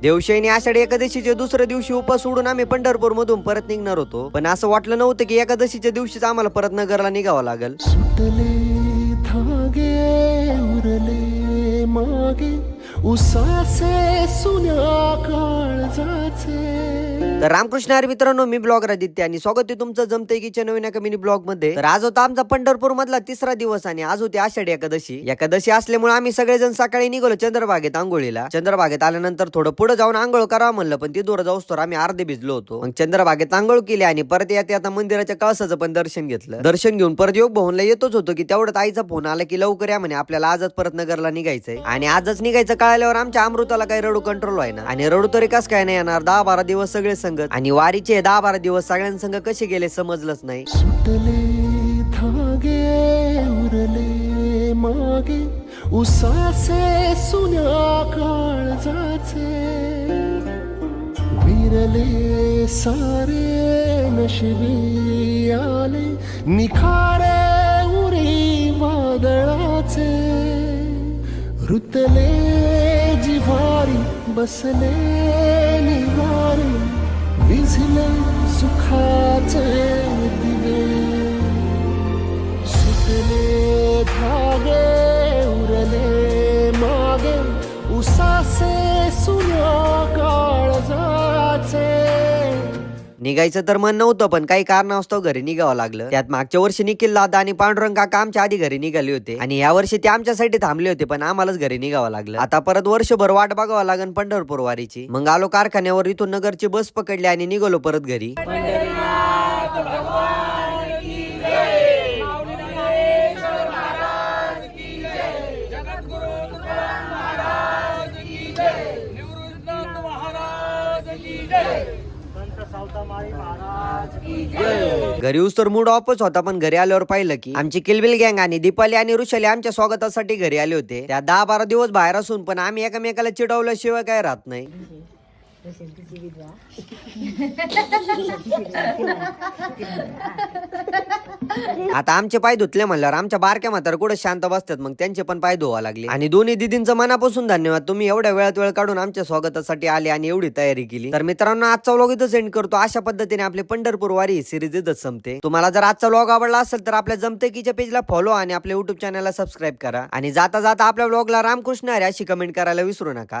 देवशयनी आषाढी एकादशीच्या दुसऱ्या दिवशी उपास सोडून आम्ही पंढरपूर मधून परत निघणार होतो, पण असं वाटलं नव्हतं की एकादशीच्या दिवशीच आम्हाला परत नगरला निघावं लागेल. सुटले धागे उरले मागे उसासे सुन्या काळजाचे. तर रामकृष्ण हरी मित्रांनो, मी ब्लॉगर आदित्य आणि स्वागत आहे तुमचं जमतंय कीच्या नवीन एका मिनी ब्लॉग मध्ये. तर आज होता आमचा पंढरपूर मधला तिसरा दिवस आणि आज होती आषाढी एकादशी असल्यामुळे आम्ही सगळेजण सकाळी निघालो चंद्रभागेत आंघोळीला. चंद्रभागेत आल्यानंतर थोडं पुढे जाऊन आंघोळ करावं म्हणलं, पण ती दूर जाऊस तर आम्ही अर्धे भिजलो होतो. मग चंद्रभागेत आंघोळ केली आणि परत आता मंदिराच्या कळसाचं पण दर्शन घेतलं. दर्शन घेऊन परत योग भवनला येतोच होतो की तेवढ्यात आईचा फोन आला की लवकर या म्हणे, आपल्याला आजच परत नगरला निघायचंय. आणि आजच निघायचं कळाल्यावर आमच्या अमृताला काही रडू कंट्रोल व्हायना. आणि रडू तरी कस काय नाही येणार, 10-12 दिवस सगळे संगत आणि वारीचे 10-12 दिवस सगळ्यांसंग कसे गेले समजलंच नाही. सुटले धागे उरले मागे उसासे सुन्या काळजाचे. विरले सारे नशिबी आले निखारे उरी वादळाचे. रुतले जिव्हारी बसले निवारे विझले सुखाचे दिवे. सुटले धागे उरले मागे उसासे सुन्या काळजाचे. निघायचं तर मन नव्हतं, पण काही कारणास्तव घरी निघावं लागलं. त्यात मागच्या वर्षी निखिल दादा आणि पांडुरंग काका आमच्या आधी घरी निघाले होते आणि या वर्षी ते आमच्यासाठी थांबले होते, पण आम्हालाच घरी निघावं लागलं. आता परत वर्षभर वाट बघावं लागेल पंढरपूर वारीची. मग आलो कारखान्यावर, इथून नगरची बस पकडली आणि निघालो परत घरी. घरी उस्तर मूड ऑफच होता, पण घरी आल्यावर पाहिलं की आमची किलबिल गँग आणि दीपाली आणि ऋषाली आमच्या स्वागतासाठी घरी आले होते. त्या 10-12 दिवस बाहेर असून पण आम्ही एकमेकाला चिडवल्याशिवाय काय राहत नाही. आता आमचे पाय धुतले म्हणल्यावर आमच्या बारक्या म्हातार कुठे शांत बसतात, मग त्यांचे पण पाय धुवा लागले. आणि दोन्ही दिदींचं मनापासून धन्यवाद, तुम्ही एवढ्या वेळात वेळ काढून आमच्या स्वागतासाठी आले आणि एवढी तयारी केली. तर मित्रांनो, आजचा व्लॉग इथं सेंड करतो. अशा पद्धतीने आपली पंढरपूर वारी सिरीज इथंच संपते. तुम्हाला जर आजचा व्लॉग आवडला असेल तर आपल्या जमतेकीच्या पेजला फॉलो आणि आपल्या युट्यूब चॅनलला सबस्क्राईब करा. आणि जाता जाता आपल्या व्लॉगला रामकृष्ण हरी अशी कमेंट करायला विसरू नका.